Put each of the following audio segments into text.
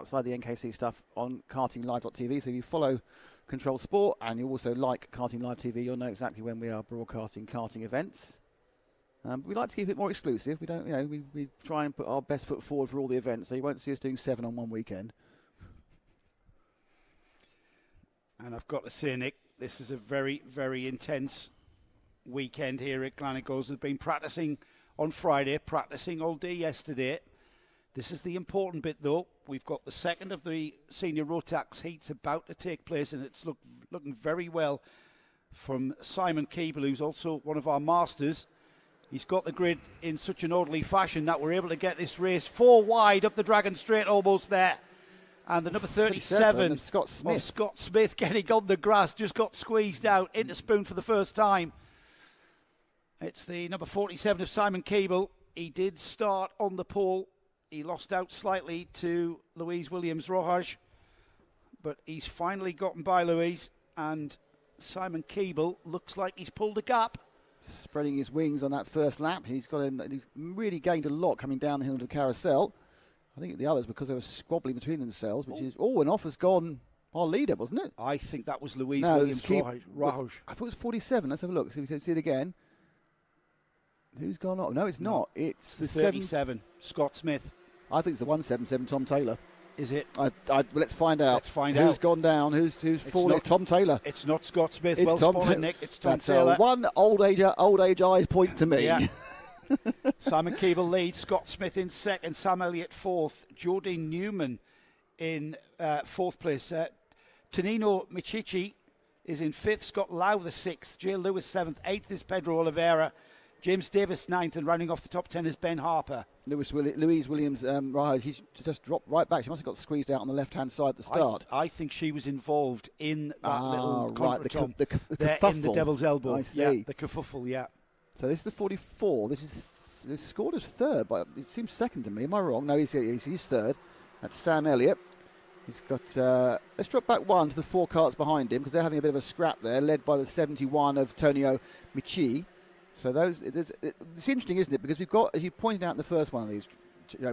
outside the NKC stuff on kartinglive.tv. So if you follow Control Sport and you also like Karting Live TV, you'll know exactly when we are broadcasting karting events. We like to keep it more exclusive. We don't, we try and put our best foot forward for all the events. So you won't see us doing 7 on one weekend. And I've got to say, Nick, this is a very, very intense weekend here at Glan Y Gors. We've been practicing on Friday, practicing all day yesterday. This is the important bit, though. We've got the second of the senior Rotax heats about to take place, and it's looking very well from Simon Keeble, who's also one of our masters. He's got the grid in such an orderly fashion that we're able to get this race 4 wide up the Dragon Straight, almost there. And the number 37 of Scott Smith getting on the grass, just got squeezed out into spoon for the first time. It's the number 47 of Simon Keeble. He did start on the pole. He lost out slightly to Louise Williams-Rojas, but he's finally gotten by Louise, and Simon Keeble looks like he's pulled a gap. Spreading his wings on that first lap. He's really gained a lot coming down the hill of the carousel. I think the others, because they were squabbling between themselves, which is, and off has gone our leader, wasn't it? I think that was Louise Williams-Rojas. I thought it was 47. Let's have a look, see if we can see it again. Who's gone off? No, it's not. It's the 37, Scott Smith. I think it's the 177, Tom Taylor. Is it? Let's find out. Let's find out. Who's gone down? Who's fallen? It's Tom Taylor. It's not Scott Smith. It's well Tom spotted, Nick. It's Tom Taylor. That's one old age eye point to me. Yeah. Simon Keeble leads. Scott Smith in second. Sam Elliott fourth. Jodine Newman in fourth place. Tonino Michichi is in fifth. Scott Lau the sixth. Jay Lewis seventh. Eighth is Pedro Oliveira. James Davis ninth, and rounding off the top 10 is Ben Harper. Louise Williams, she's just dropped right back. She must have got squeezed out on the left-hand side at the start. I think she was involved in that little contretemps. The kerfuffle. in the Devil's Elbow. I see. Yeah, the kerfuffle, yeah. So this is the 44. This scored as third, but it seems second to me. Am I wrong? No, he's third. That's Sam Elliott. He's got, let's drop back one to the 4 carts behind him, because they're having a bit of a scrap there, led by the 71 of Tonio Michi. So it's interesting, isn't it? Because we've got, as you pointed out in the first one of these,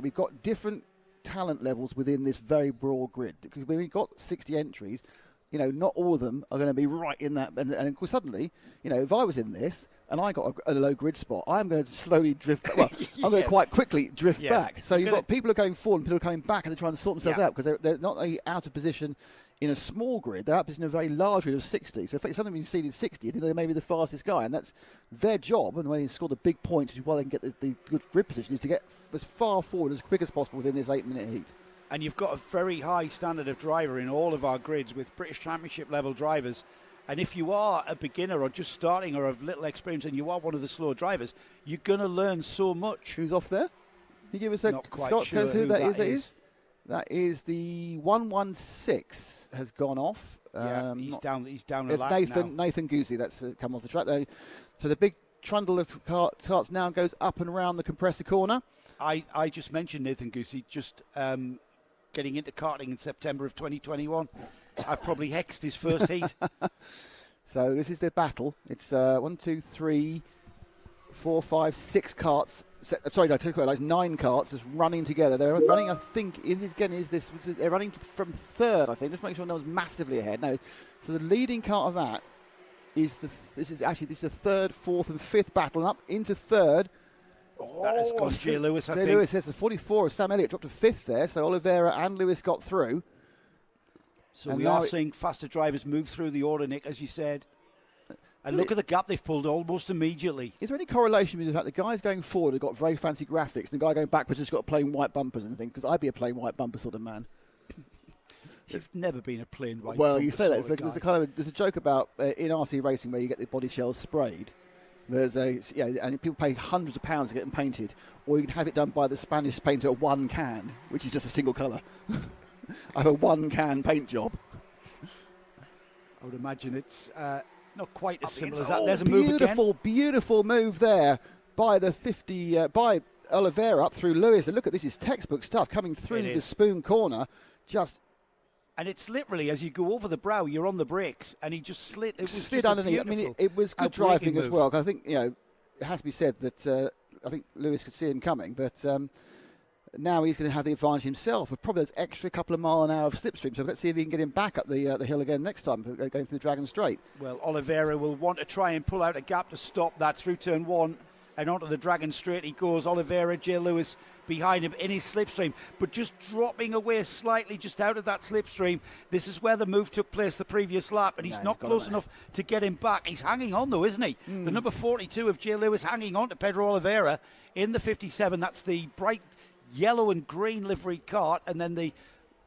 we've got different talent levels within this very broad grid. Because when we've got 60 entries, not all of them are going to be right in that. And of course, suddenly, if I was in this and I got a low grid spot, I'm going to slowly drift. Well, I'm going to quite quickly drift back. So you've got people who are going forward and people who are coming back, and they're trying to sort themselves out because they're not only out of position in a small grid, they're out of position in a very large grid of 60. So if somebody seeded 60, I think they may be the fastest guy, and that's their job. And the way they score the big points, which is why they can get the good grid position, is to get as far forward as quick as possible within this 8-minute heat. And you've got a very high standard of driver in all of our grids with British Championship level drivers. And if you are a beginner or just starting or have little experience and you are one of the slow drivers, you're going to learn so much. Who's off there? Can you give us a... Not quite Scott sure says who that is. That is the 116 has gone off. Yeah, he's down a lap Nathan Goosey, that's come off the track there. So the big trundle of carts now goes up and around the compressor corner. I just mentioned Nathan Goosey just getting into karting in September of 2021. I probably hexed his first heat. So this is the battle. It's 1, 2, 3, 4, 5, 6 carts. Sorry, I took it. 9 carts just running together. They're running. I think they're running from third. I think just make sure no one's massively ahead. No, so the leading cart of that is this is the third, fourth, and fifth battle, and up into third. That has gone Jay Lewis. I think Lewis says the 44 of Sam Elliott dropped to fifth there. So Oliveira and Lewis got through. So we are seeing faster drivers move through the order, Nick, as you said. And look at the gap they've pulled almost immediately. Is there any correlation with the fact the guys going forward have got very fancy graphics, and the guy going backwards has got plain white bumpers and things? Because I'd be a plain white bumper sort of man. You've never been a plain white. Well, you say that. There's a joke about in RC racing where you get the body shells sprayed. And people pay hundreds of pounds to get them painted, or you can have it done by the Spanish painter one can, which is just a single colour. I have a 1 can paint job. I would imagine it's not quite as simple as that. There's a move again. Beautiful move there by the 50 by Oliveira up through Lewis. And look at this is textbook stuff coming through the spoon corner. And it's literally, as you go over the brow, you're on the brakes, and he just slid. It was slid underneath. I mean, it was good driving as well. I think it has to be said that I think Lewis could see him coming, but Now he's going to have the advantage himself of probably an extra couple of mile an hour of slipstream. So let's see if he can get him back up the hill again next time, going through the Dragon Straight. Well, Oliveira will want to try and pull out a gap to stop that through turn 1 and onto the Dragon Straight he goes. Oliveira, J. Lewis behind him in his slipstream, but just dropping away slightly just out of that slipstream. This is where the move took place the previous lap, and he's not close enough to get him back. He's hanging on though, isn't he? The number 42 of J. Lewis hanging on to Pedro Oliveira in the 57. That's the bright yellow and green livery cart, and then the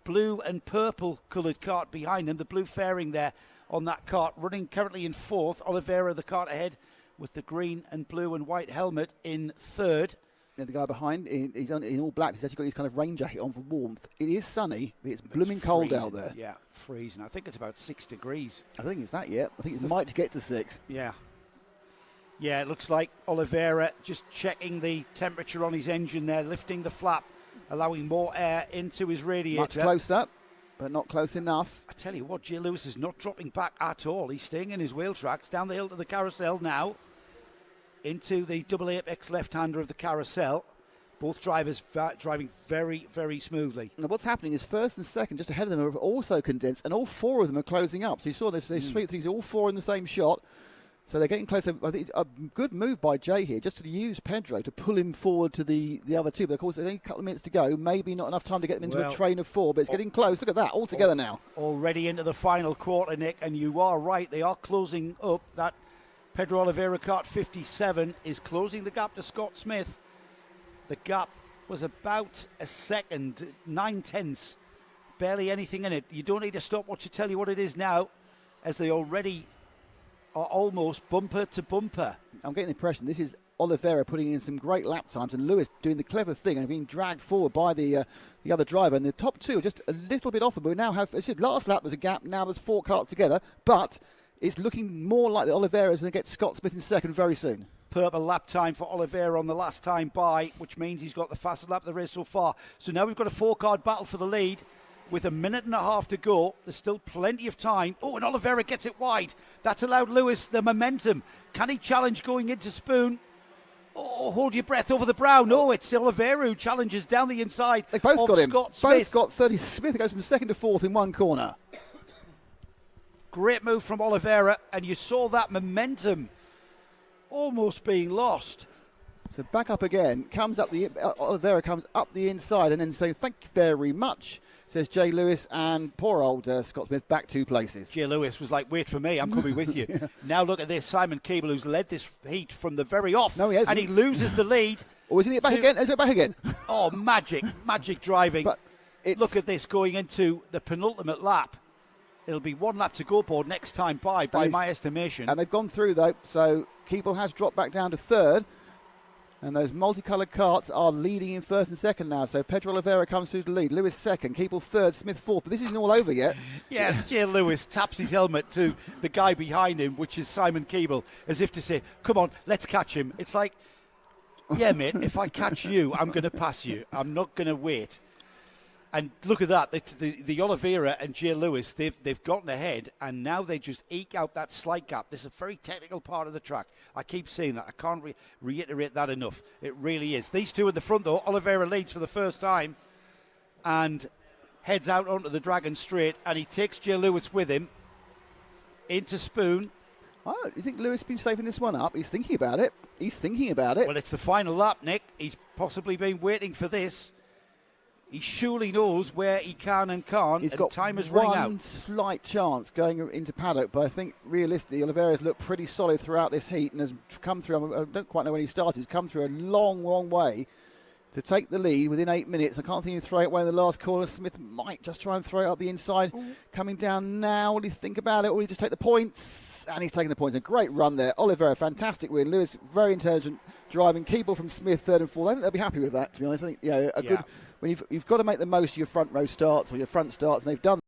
blue and purple coloured cart behind him, the blue fairing there on that cart, running currently in 4th. Oliveira, the cart ahead, with the green and blue and white helmet in 3rd. Yeah, the guy behind, he's in all black. He's actually got his kind of rain jacket on for warmth. It is sunny, but it's blooming cold out there. Yeah, freezing. I think it's about 6 degrees. I think it's that, yeah. I think it might get to 6. Yeah. Yeah, it looks like Oliveira just checking the temperature on his engine there, lifting the flap, allowing more air into his radiator. Much closer, but not close enough. I tell you what, J. Lewis is not dropping back at all. He's staying in his wheel tracks, down the hill to the carousel now, into the double apex left-hander of the carousel. Both drivers driving very, very smoothly. Now what's happening is first and second, just ahead of them, are also condensed, and all 4 of them are closing up. So you saw this, they sweep things, all 4 in the same shot. So they're getting closer. I think it's a good move by Jay here, just to use Pedro to pull him forward to the other 2. But of course, there's only a couple of minutes to go. Maybe not enough time to get them into a train of 4, but it's getting close. Look at that, all together now. Already into the final quarter, Nick, and you are right. They are closing up. That Pedro Oliveira kart 57 is closing the gap to Scott Smith. The gap was about a second, 9/10, barely anything in it. You don't need a stopwatch to tell you what it is now, as they already are almost bumper to bumper. I'm getting the impression this is Oliveira putting in some great lap times, and Lewis doing the clever thing and being dragged forward by the other driver. And the top 2 are just a little bit off, but we now have, as I said, last lap was a gap, now there's 4 karts together, but it's looking more like that Oliveira is going to get Scott Smith in second very soon. Purple lap time for Oliveira on the last time by, which means he's got the fastest lap of the race so far. So now we've got a 4-card battle for the lead. With a minute and a half to go, there's still plenty of time. Oh, and Oliveira gets it wide. That's allowed Lewis the momentum. Can he challenge going into Spoon? Oh, hold your breath over the brow. No, it's Oliveira who challenges down the inside. They both got him. Scott Smith. Both got 30. Smith goes from 2nd to 4th in one corner. Great move from Oliveira, and you saw that momentum almost being lost. So back up again. Oliveira comes up the inside and then saying, thank you very much, says Jay Lewis, and poor old Scott Smith back 2 places. Jay Lewis was like, wait for me, I'm coming with you. Yeah. Now look at this, Simon Keeble, who's led this heat from the very off. No, he hasn't. And he loses the lead. Oh, is it back again? Is it back again? Oh, magic driving. But look at this going into the penultimate lap. It'll be 1 lap to go board next time by my estimation. And they've gone through, though, so Keeble has dropped back down to 3rd. And those multicoloured karts are leading in 1st and 2nd now. So Pedro Oliveira comes through the lead. Lewis 2nd, Keeble 3rd, Smith 4th. But this isn't all over yet. Yeah, Jay Lewis taps his helmet to the guy behind him, which is Simon Keeble, as if to say, come on, let's catch him. It's like, yeah, mate, if I catch you, I'm going to pass you. I'm not going to wait. And look at that, the Oliveira and Jay Lewis, they've gotten ahead, and now they just eke out that slight gap. This is a very technical part of the track. I keep saying that. I can't reiterate that enough. It really is. These 2 at the front, though. Oliveira leads for the first time and heads out onto the Dragon Straight, and he takes Jay Lewis with him into Spoon. Oh, you think Lewis has been saving this one up? He's thinking about it. Well, it's the final lap, Nick. He's possibly been waiting for this. He surely knows where he can and can't. He's got time is running out. One slight chance going into paddock, but I think realistically, Oliveira's looked pretty solid throughout this heat and has come through. I don't quite know when he started. He's come through a long, long way to take the lead within 8 minutes. I can't think he'd throw it away in the last corner. Smith might just try and throw it up the inside. Coming down now. What do you think about it? Or will he just take the points? And he's taking the points. A great run there. Oliveira, fantastic win. Lewis, very intelligent driving. Keeble from Smith, 3rd and 4th. I think they'll be happy with that, to be honest. I think, good. When you've got to make the most of your front row starts or your front starts, and they've done